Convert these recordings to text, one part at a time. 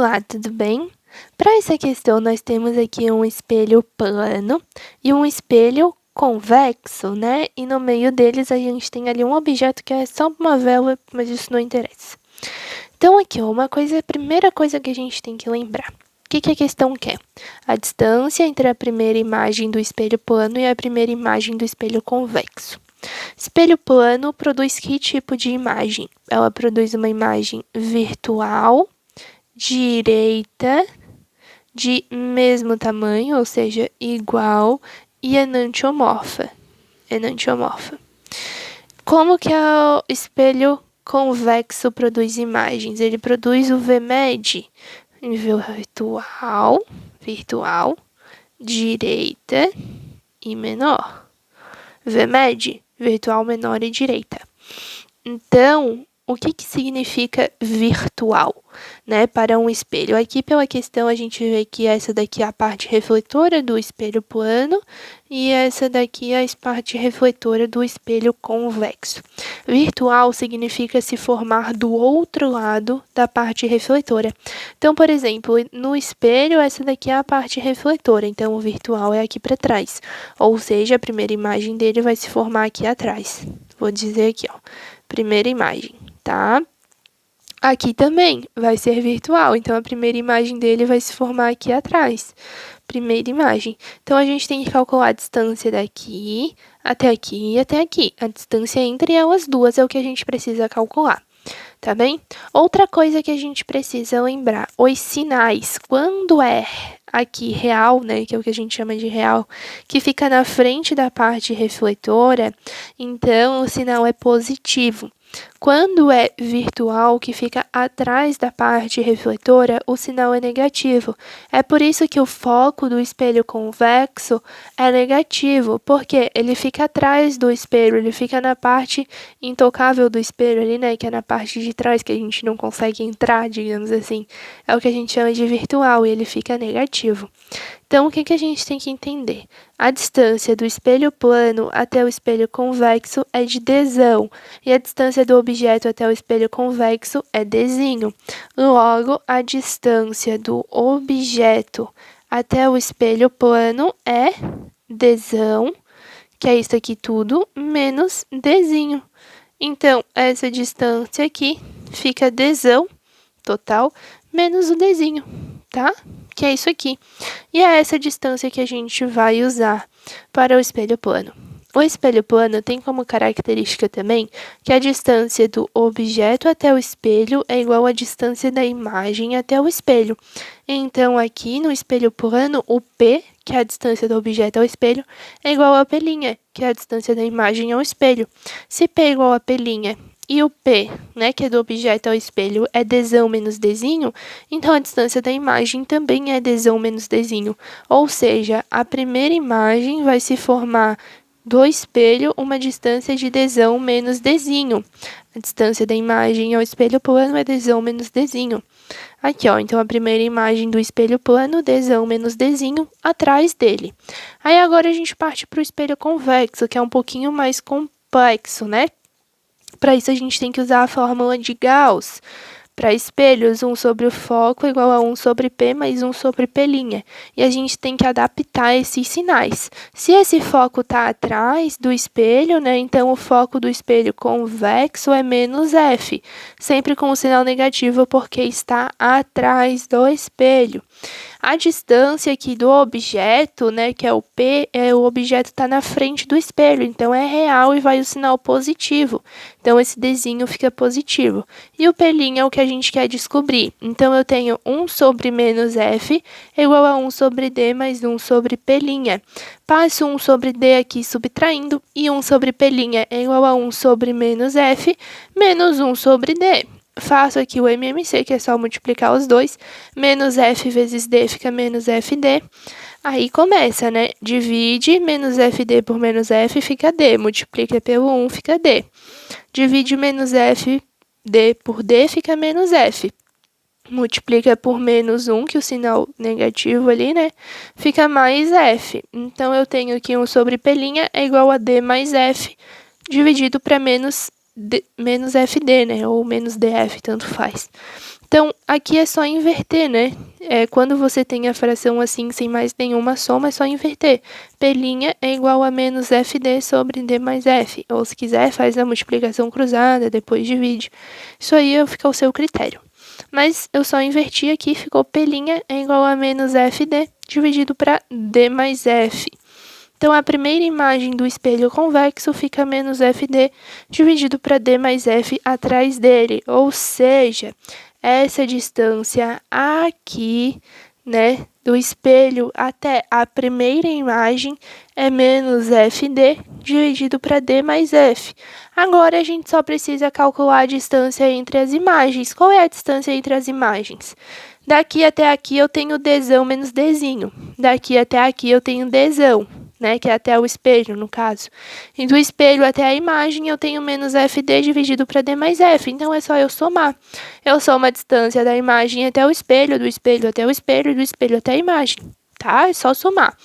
Olá, tudo bem? Para essa questão, nós temos aqui um espelho plano e um espelho convexo, né? E no meio deles a gente tem ali um objeto que é só uma vela, mas isso não interessa. Então aqui, ó, a primeira coisa que a gente tem que lembrar. O que a questão quer? A distância entre a primeira imagem do espelho plano e a primeira imagem do espelho convexo. Espelho plano produz que tipo de imagem? Ela produz uma imagem virtual, direita, de mesmo tamanho, ou seja, igual, e enantiomorfa. Como que o espelho convexo produz imagens? Ele produz o VMED, virtual, direita e menor. VMED, virtual, menor e direita. Então, o que significa virtual, né, para um espelho? Aqui, pela questão, a gente vê que essa daqui é a parte refletora do espelho plano e essa daqui é a parte refletora do espelho convexo. Virtual significa se formar do outro lado da parte refletora. Então, por exemplo, no espelho, essa daqui é a parte refletora, então o virtual é aqui para trás. Ou seja, a primeira imagem dele vai se formar aqui atrás. Vou dizer aqui, ó, primeira imagem, tá? Aqui também vai ser virtual, então a primeira imagem dele vai se formar aqui atrás. Primeira imagem. Então, a gente tem que calcular a distância daqui até aqui e até aqui. A distância entre elas duas é o que a gente precisa calcular, tá bem? Outra coisa que a gente precisa lembrar, os sinais, quando é aqui real, né, que é o que a gente chama de real, que fica na frente da parte refletora, então o sinal é positivo. Quando é virtual, que fica atrás da parte refletora, o sinal é negativo. É por isso que o foco do espelho convexo é negativo, porque ele fica atrás do espelho, ele fica na parte intocável do espelho ali, né, que é na parte de trás, que a gente não consegue entrar, digamos assim. É o que a gente chama de virtual, e ele fica negativo. Então, o que a gente tem que entender? A distância do espelho plano até o espelho convexo é de Dzão, e a distância do objeto até o espelho convexo é Dzinho. Logo, a distância do objeto até o espelho plano é Dzão, que é isso aqui tudo, menos Dzinho. Então, essa distância aqui fica Dzão total menos o Dzinho, tá? Que é isso aqui. E é essa distância que a gente vai usar para o espelho plano. O espelho plano tem como característica também que a distância do objeto até o espelho é igual à distância da imagem até o espelho. Então, aqui no espelho plano, o P, que é a distância do objeto ao espelho, é igual a P', que é a distância da imagem ao espelho. Se P é igual a P', e o P, né, que é do objeto ao espelho, é Dzão menos Dzinho, então a distância da imagem também é Dzão menos Dzinho. Ou seja, a primeira imagem vai se formar do espelho uma distância de Dzão menos Dzinho. A distância da imagem ao espelho plano é Dzão menos Dzinho. Aqui, ó, então a primeira imagem do espelho plano, Dzão menos Dzinho, atrás dele. Aí agora a gente parte para o espelho convexo, que é um pouquinho mais complexo, né? Para isso, a gente tem que usar a fórmula de Gauss. Para espelhos, 1 sobre o foco é igual a 1 sobre P mais 1 sobre P'. E a gente tem que adaptar esses sinais. Se esse foco está atrás do espelho, né, então o foco do espelho convexo é menos F, sempre com o sinal negativo porque está atrás do espelho. A distância aqui do objeto, né, que é o P, o objeto está na frente do espelho, então é real e vai o sinal positivo. Então, esse Dzinho fica positivo. E o P' é o que a gente quer descobrir. Então, eu tenho 1 sobre menos F é igual a 1 sobre D mais 1 sobre P'. Passo 1 sobre D aqui subtraindo, e 1 sobre P' é igual a 1 sobre menos F menos 1 sobre D. Faço aqui o MMC, que é só multiplicar os dois. Menos F vezes D fica menos FD. Aí começa, né? Divide menos FD por menos F fica D. Multiplica pelo 1 fica D. Divide menos FD por D fica menos F. Multiplica por menos 1, que é o sinal negativo ali, né? Fica mais F. Então, eu tenho aqui 1 sobre P' é igual a D mais F, dividido para menos FD, né? Ou menos DF, tanto faz. Então, aqui é só inverter, né? Quando você tem a fração assim, sem mais nenhuma soma, é só inverter. P' é igual a menos FD sobre D mais F. Ou, se quiser, faz a multiplicação cruzada, depois divide. Isso aí fica ao seu critério. Mas eu só inverti aqui, ficou P' é igual a menos FD dividido para D mais F. Então, a primeira imagem do espelho convexo fica menos FD dividido para D mais F atrás dele. Ou seja, essa distância aqui, né, do espelho até a primeira imagem é menos FD dividido para D mais F. Agora, a gente só precisa calcular a distância entre as imagens. Qual é a distância entre as imagens? Daqui até aqui eu tenho Dzão menos Dzinho. Daqui até aqui eu tenho Dzão, né, que é até o espelho, no caso. E do espelho até a imagem, eu tenho menos FD dividido para D mais F. Então, é só eu somar. Eu somo a distância da imagem até o espelho, do espelho até o espelho, do espelho até a imagem, tá? É só somar.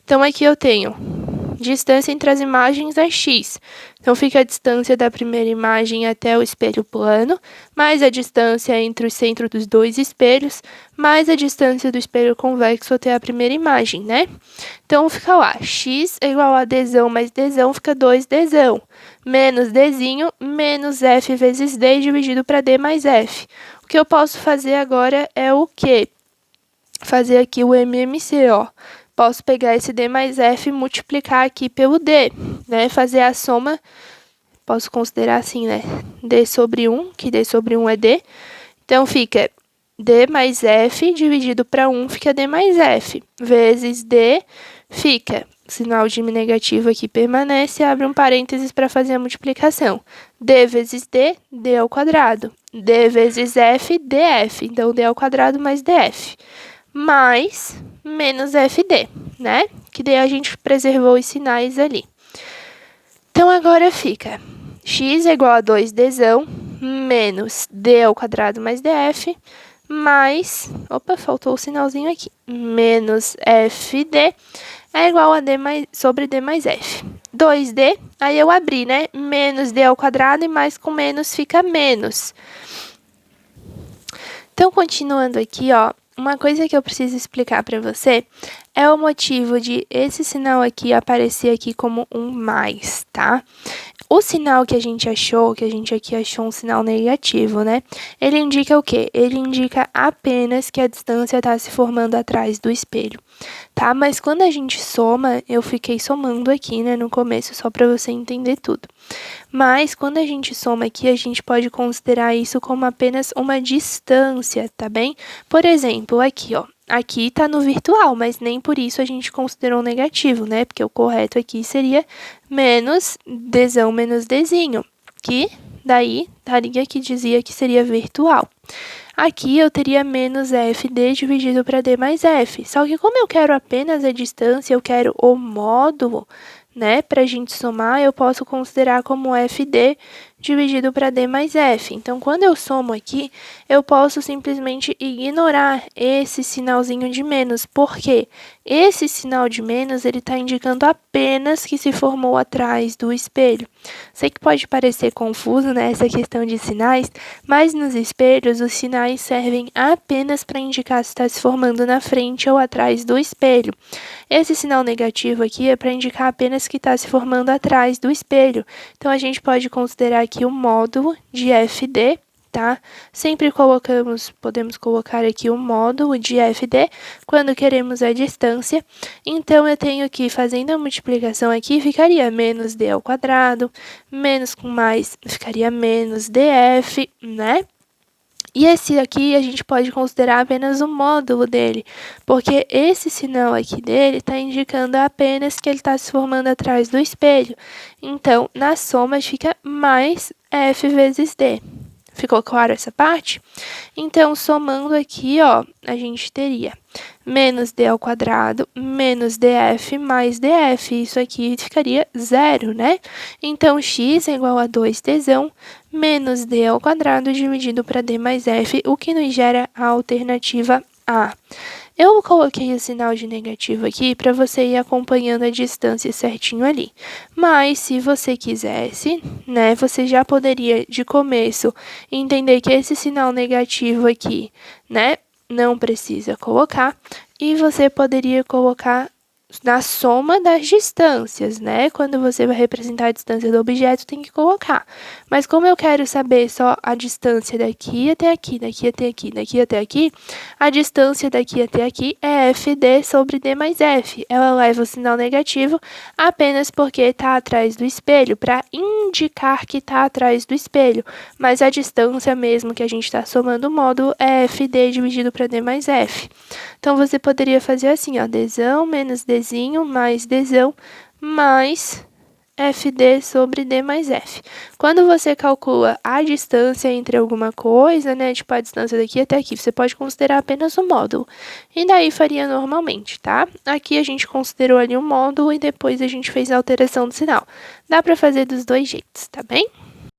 Então, aqui eu tenho distância entre as imagens é x. Então, fica a distância da primeira imagem até o espelho plano, mais a distância entre o centro dos dois espelhos, mais a distância do espelho convexo até a primeira imagem, né? Então, fica lá, x é igual a dzão mais dzão, fica 2dzão, menos dzinho, menos f vezes d dividido para d mais f. O que eu posso fazer agora é o quê? Fazer aqui o MMC, ó. Posso pegar esse D mais F e multiplicar aqui pelo D, né? Fazer a soma, posso considerar assim, né? D sobre 1, que D sobre 1 é D. Então, fica D mais F dividido para 1, fica D mais F, vezes D, fica, sinal de negativo aqui permanece, abre um parênteses para fazer a multiplicação. D vezes D, D ao quadrado. D vezes F, DF. Então, D ao quadrado mais DF. Mais menos FD, né? Que daí a gente preservou os sinais ali. Então, agora fica x é igual a 2dzão menos d ao quadrado mais df, mais, opa, faltou o sinalzinho aqui, menos fd é igual a d mais, sobre d mais f. 2d, aí eu abri, né? Menos d ao quadrado e mais com menos fica menos. Então, continuando aqui, ó, uma coisa que eu preciso explicar para você é o motivo de esse sinal aqui aparecer aqui como um mais, tá? O sinal que a gente achou, que a gente aqui achou um sinal negativo, né? Ele indica o quê? Ele indica apenas que a distância está se formando atrás do espelho, tá? Mas quando a gente soma, eu fiquei somando aqui, né, no começo, só para você entender tudo. Mas, quando a gente soma aqui, a gente pode considerar isso como apenas uma distância, tá bem? Por exemplo, aqui, ó. Aqui tá no virtual, mas nem por isso a gente considerou negativo, né? Porque o correto aqui seria menos dzão menos dzinho, que daí daria que dizia que seria virtual. Aqui eu teria menos fd dividido para d mais f. Só que como eu quero apenas a distância, eu quero o módulo, né? Para a gente somar, eu posso considerar como fd dividido para d mais f. Então, quando eu somo aqui, eu posso simplesmente ignorar esse sinalzinho de menos, porque esse sinal de menos, ele está indicando apenas que se formou atrás do espelho. Sei que pode parecer confuso, né, essa questão de sinais, mas nos espelhos, os sinais servem apenas para indicar se está se formando na frente ou atrás do espelho. Esse sinal negativo aqui é para indicar apenas que está se formando atrás do espelho. Então, a gente pode considerar aqui o módulo de FD, tá? Sempre podemos colocar aqui o módulo de FD quando queremos a distância. Então, eu tenho aqui, fazendo a multiplicação aqui, ficaria menos d ao quadrado, menos com mais, ficaria menos df, né? E esse aqui a gente pode considerar apenas o módulo dele, porque esse sinal aqui dele está indicando apenas que ele está se formando atrás do espelho. Então, na soma fica mais f vezes d. Ficou claro essa parte? Então, somando aqui, ó, a gente teria menos d ao quadrado, menos df mais df. Isso aqui ficaria zero, né? Então, x é igual a 2dzão menos d ao quadrado dividido para d mais f, o que nos gera a alternativa A. Eu coloquei o sinal de negativo aqui para você ir acompanhando a distância certinho ali. Mas, se você quisesse, né, você já poderia, de começo, entender que esse sinal negativo aqui, né, não precisa colocar. E você poderia colocar na soma das distâncias, né? Quando você vai representar a distância do objeto, tem que colocar. Mas como eu quero saber só a distância daqui até aqui, daqui até aqui, daqui até aqui, a distância daqui até aqui é FD sobre D mais F. Ela leva o sinal negativo apenas porque está atrás do espelho, para indicar que está atrás do espelho. Mas a distância mesmo que a gente está somando o módulo é FD dividido para D mais F. Então, você poderia fazer assim, ó, Dzão menos Dzinho mais Dzão mais FD sobre D mais F. Quando você calcula a distância entre alguma coisa, né, tipo a distância daqui até aqui, você pode considerar apenas o módulo. E daí faria normalmente, tá? Aqui a gente considerou ali um módulo e depois a gente fez a alteração do sinal. Dá para fazer dos dois jeitos, tá bem?